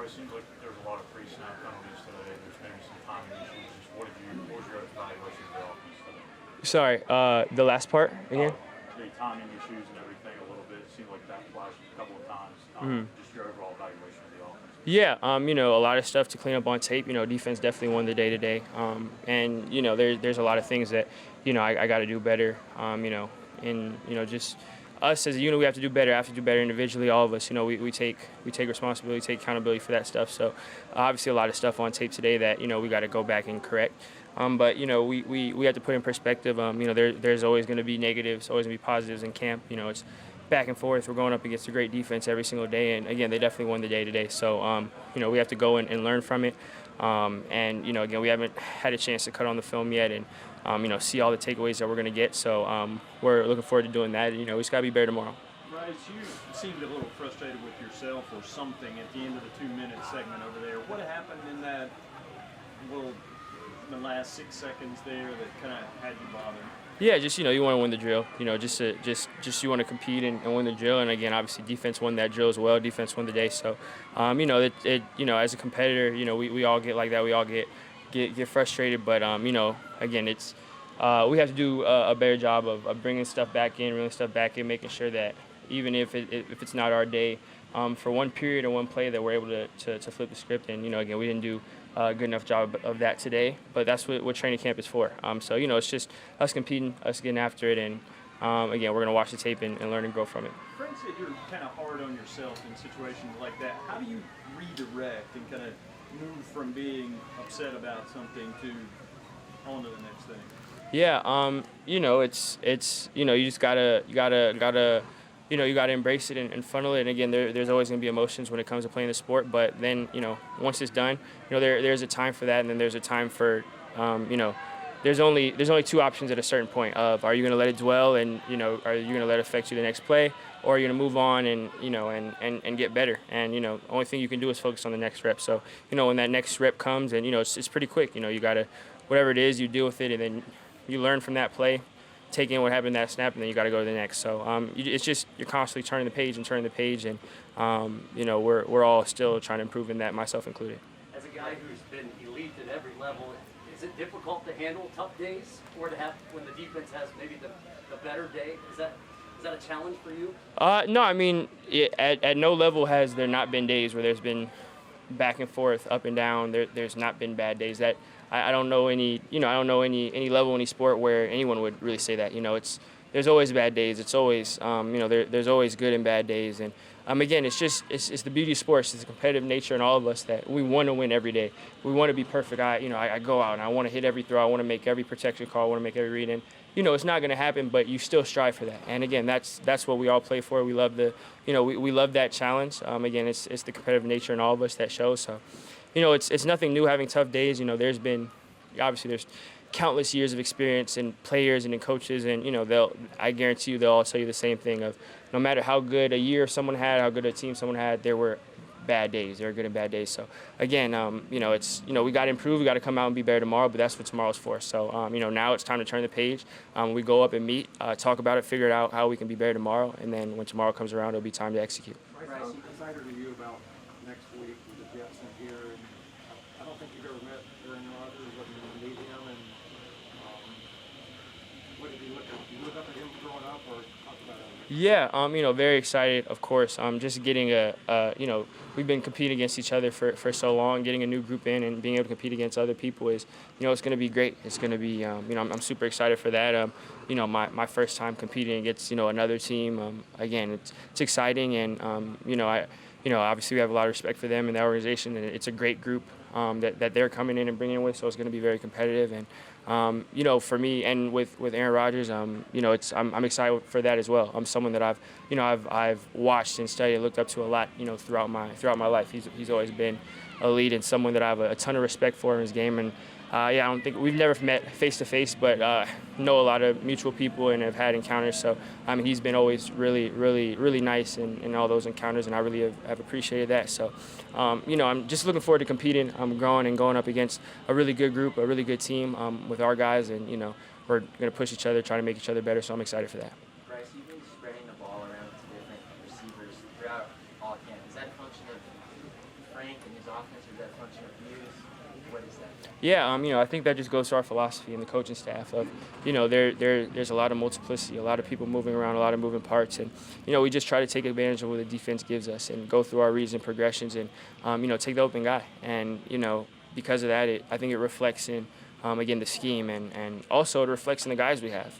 Bryce, seems like there's a lot of pre-snap penalties today. There's maybe some timing issues. Just what was your evaluation of the offense today? Sorry, the last part again? The timing issues and everything a little bit. It seemed like that flashed a couple of times. Just your overall evaluation of the offense. Yeah, a lot of stuff to clean up on tape. Defense definitely won the day today. And there's a lot of things that, I got to do better. Just us as a unit, we have to do better. I have to do better individually. All of us, we take responsibility, take accountability for that stuff. So obviously a lot of stuff on tape today that, we got to go back and correct. But we have to put in perspective. There's always going to be negatives, always going to be positives in camp. It's back and forth. We're going up against a great defense every single day, and again, they definitely won the day today. So we have to go and learn from it. Again, we haven't had a chance to cut on the film yet, and see all the takeaways that we're going to get. So we're looking forward to doing that. We just got to be better tomorrow. Bryce, you seemed a little frustrated with yourself or something at the end of the 2-minute segment over there. What happened in that the last 6 seconds there that kind of had you bothered? Yeah, just you want to win the drill. Just you want to compete and win the drill. And again, obviously, defense won that drill as well. Defense won the day. So, as a competitor, we all get like that. We all get frustrated. But again, it's we have to do a better job of bringing stuff back in, reeling stuff back in, making sure that even if it's not our day, for one period or one play, that we're able to flip the script. And again, we didn't do a good enough job of that today, but that's what training camp is for. So it's just us competing, us getting after it, and again, we're going to watch the tape and learn and grow from it. Frank said you're kind of hard on yourself in situations like that. How do you redirect and kind of move from being upset about something to on to the next thing? Yeah, it's you just gotta you gotta embrace it and funnel it. And again, there's always gonna be emotions when it comes to playing the sport. But then once it's done, there's a time for that, and then there's a time for there's only two options at a certain point of, are you gonna let it dwell and are you gonna let it affect you the next play, or are you gonna move on and and get better. And the only thing you can do is focus on the next rep. So when that next rep comes, and it's pretty quick. You gotta, whatever it is, you deal with it, and then you learn from that play, take in what happened in that snap, and then you got to go to the next. So it's just you're constantly turning the page, and we're all still trying to improve in that, myself included. As a guy who's been elite at every level, is it difficult to handle tough days, or to have when the defense has maybe the better day? Is that a challenge for you? No, I mean, at no level has there not been days where there's been back and forth, up and down. There's not been bad days. That I don't know any level, any sport where anyone would really say that. There's always bad days. It's always there's always good and bad days. And again, it's the beauty of sports. It's the competitive nature in all of us that we want to win every day. We want to be perfect. I go out and I want to hit every throw. I want to make every protection call. I want to make every read. And it's not going to happen, but you still strive for that. And again, that's what we all play for. We love we love that challenge. Again, it's the competitive nature in all of us that shows. So, it's nothing new having tough days. There's countless years of experience in players and in coaches, and I guarantee you they'll all tell you the same thing of, no matter how good a year someone had, how good a team someone had, there were bad days. There are good and bad days. So again, it's we got to improve. We got to come out and be better tomorrow. But that's what tomorrow's for. So now it's time to turn the page. We go up and meet, talk about it, figure it out how we can be better tomorrow, and then when tomorrow comes around, it'll be time to execute. Bryce, I'm excited to you about next week with the Jets in here. And I don't think you've ever met Aaron Rodgers, but you meet him. And what did you look at? Did you look up at him growing up, or talk about it? Yeah, very excited, of course. Just getting we've been competing against each other for so long. Getting a new group in and being able to compete against other people is, it's going to be great. It's going to be, I'm super excited for that. My first time competing against, another team. Again, it's exciting, and obviously we have a lot of respect for them and the organization, and it's a great group that they're coming in and bringing in with. So it's going to be very competitive, and for me and with Aaron Rodgers, I'm excited for that as well. I'm someone that I've watched and studied and looked up to a lot, throughout my life. He's always been a lead and someone that I have a ton of respect for in his game. And I don't think we've never met face to face, but know a lot of mutual people and have had encounters. So he's been always really nice in all those encounters, and I really have appreciated that. So I'm just looking forward to competing. I'm growing and going up against a really good group, a really good team with our guys, and we're going to push each other, try to make each other better. So I'm excited for that. Bryce, you've been spreading the ball around to different receivers throughout all camp. Is that a function of strength in his offense, or is that a function of views? What is that? Yeah, I think that just goes to our philosophy and the coaching staff of, there's a lot of multiplicity, a lot of people moving around, a lot of moving parts, and, we just try to take advantage of what the defense gives us and go through our reads and progressions and, take the open guy. And, because of that, I think it reflects in, again, the scheme, and also it reflects in the guys we have.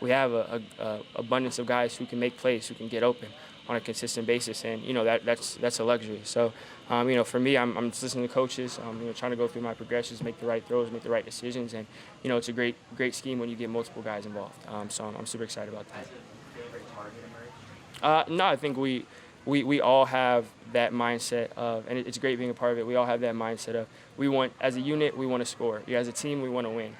We have a abundance of guys who can make plays, who can get open on a consistent basis, and that's a luxury. So, for me, I'm just listening to coaches, trying to go through my progressions, make the right throws, make the right decisions, and it's a great scheme when you get multiple guys involved. So I'm super excited about that. Has a favorite target emerged? No, I think we all have that mindset of, and it's great being a part of it. We all have that mindset of as a unit, we want to score. As a team, we want to win.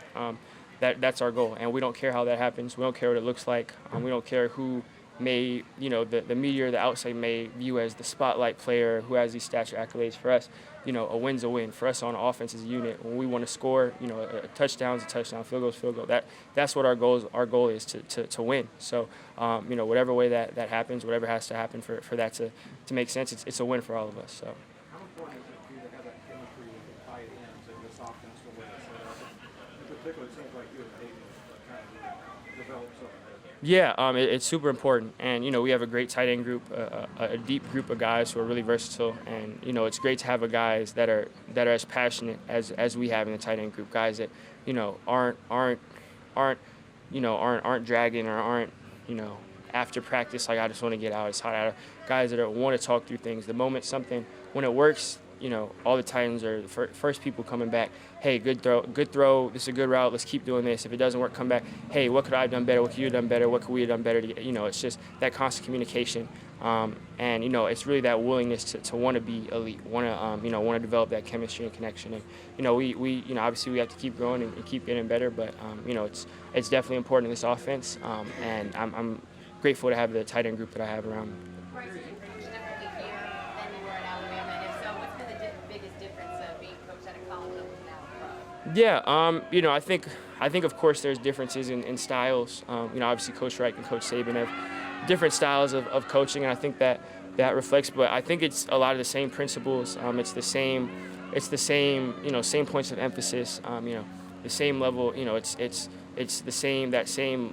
That's our goal, and we don't care how that happens. We don't care what it looks like. We don't care who may, the media or the outside may view as the spotlight player who has these stats or accolades. For us, a win's a win. For us on offense as a unit, when we want to score, a touchdown's a touchdown, field goal's field goal. That's what our goal is to win. So, whatever way that happens, whatever has to happen for that to make sense, it's a win for all of us. So. How important is it for you to have that chemistry with the tight ends in this offense the way it's set up? In particular, it seems like you and Hayden kind of developed something there. Yeah, it's super important, and we have a great tight end group, a deep group of guys who are really versatile, and it's great to have guys that are as passionate as we have in the tight end group, guys that aren't dragging or aren't after practice like I just want to get out, it's hot out. Guys that want to talk through things. The moment when it works, all the tight ends are the first people coming back. Hey, good throw. This is a good route. Let's keep doing this. If it doesn't work, come back. Hey, what could I have done better? What could you have done better? What could we have done better? It's just that constant communication, and it's really that willingness to want to be elite, want to develop that chemistry and connection. And we obviously we have to keep growing and keep getting better, but it's definitely important in this offense, and I'm grateful to have the tight end group that I have around me. Bryce, you coach differently here than you were at Alabama, and if so, what's been the biggest difference of being coached at a college level and now pro? Yeah, I think of course there's differences in styles. Obviously Coach Reich and Coach Saban have different styles of coaching, and I think that reflects. But I think it's a lot of the same principles. It's the same, same points of emphasis. The same level. It's the same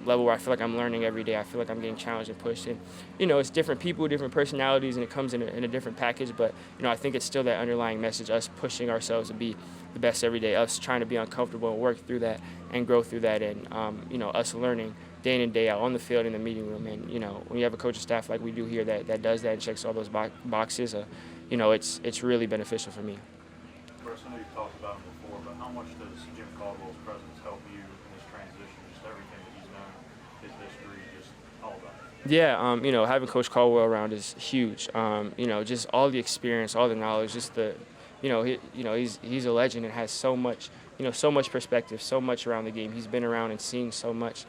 level where I feel like I'm learning every day. I feel like I'm getting challenged and pushed. And, it's different people, different personalities, and it comes in a different package. But, I think it's still that underlying message, us pushing ourselves to be the best every day, us trying to be uncomfortable and work through that and grow through that, and, us learning day in and day out on the field, in the meeting room. And, when you have a coaching staff like we do here that does that and checks all those boxes, it's really beneficial for me. Bryce, I know you've talked about it before, but how much does Jim Caldwell's presence help you in this transition, just everything that he's done, his history, just all of that? Yeah, having Coach Caldwell around is huge. Just all the experience, all the knowledge, just he's a legend and has so much perspective, so much around the game. He's been around and seen so much,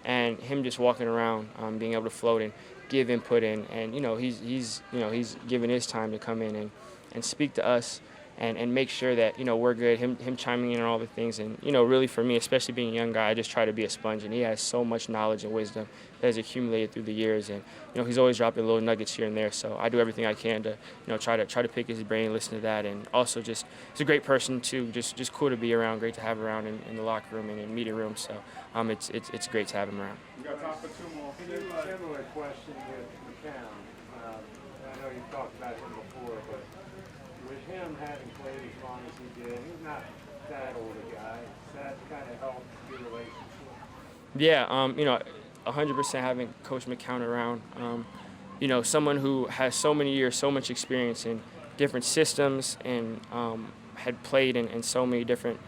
and him just walking around, being able to float and give input and he's given his time to come in and speak to us. And make sure that, we're good, him chiming in on all the things. And, really for me, especially being a young guy, I just try to be a sponge. And he has so much knowledge and wisdom that has accumulated through the years. And, he's always dropping little nuggets here and there. So I do everything I can to, try to pick his brain, listen to that. And also just, he's a great person too, just cool to be around, great to have around in the locker room and in meeting room. So it's great to have him around. You got time for two more. Similar question with McCown. I know you've talked about him before, but with him having played as long as he did, he's not that old a guy. Does that kind of help your relationship? Yeah, 100% having Coach McCown around. Someone who has so many years, so much experience in different systems, and had played in so many different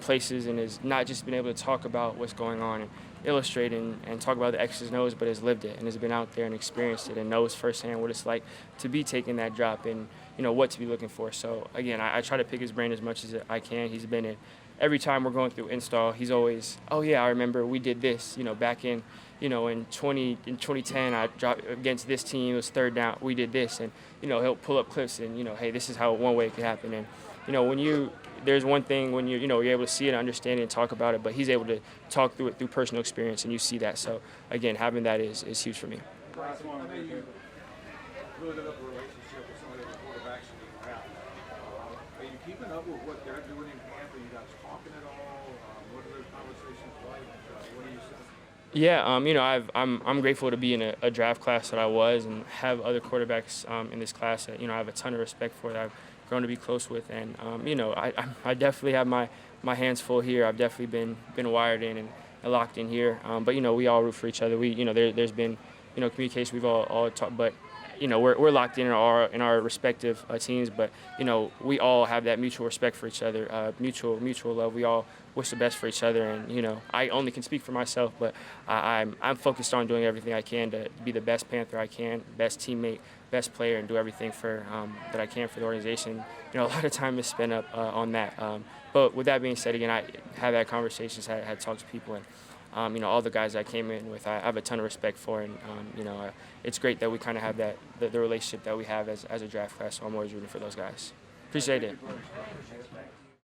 places, and has not just been able to talk about what's going on and illustrate and talk about the X's and O's, but has lived it and has been out there and experienced it and knows firsthand what it's like to be taking that drop and what to be looking for. So again, I try to pick his brain as much as I can. He's been in every time we're going through install. He's always, oh yeah, I remember we did this. Back in in 2010, I dropped against this team. It was third down. We did this, and he'll pull up clips and hey, this is how one way it could happen. And there's one thing when you're able to see it, understand it, and talk about it, but he's able to talk through it through personal experience, and you see that. So again, having that is huge for me. I know you really developed a relationship with some of the quarterbacks in the draft. keeping up with what they're doing in camp? Are you guys talking at all? What are those conversations like? What do you say? Yeah, you know, I'm grateful to be in a draft class that I was and have other quarterbacks in this class that, you know, I have a ton of respect for, that I've grown to be close with. And, you know, I definitely have my hands full here. I've definitely been wired in and locked in here. But, you know, we all root for each other. You know, there's been, you know, communication. We've all talked, but, you know, we're locked in our respective teams. But, you know, we all have that mutual respect for each other, mutual love. We all wish the best for each other. And, you know, I only can speak for myself, but I'm focused on doing everything I can to be the best Panther I can, best teammate, best player, and do everything for that I can for the organization. You know, a lot of time is spent up on that. But with that being said, again, I have had conversations, had talked to people, and you know, all the guys I came in with, I have a ton of respect for, and you know, it's great that we kind of have that the relationship that we have as a draft class. So I'm always rooting for those guys. Appreciate it.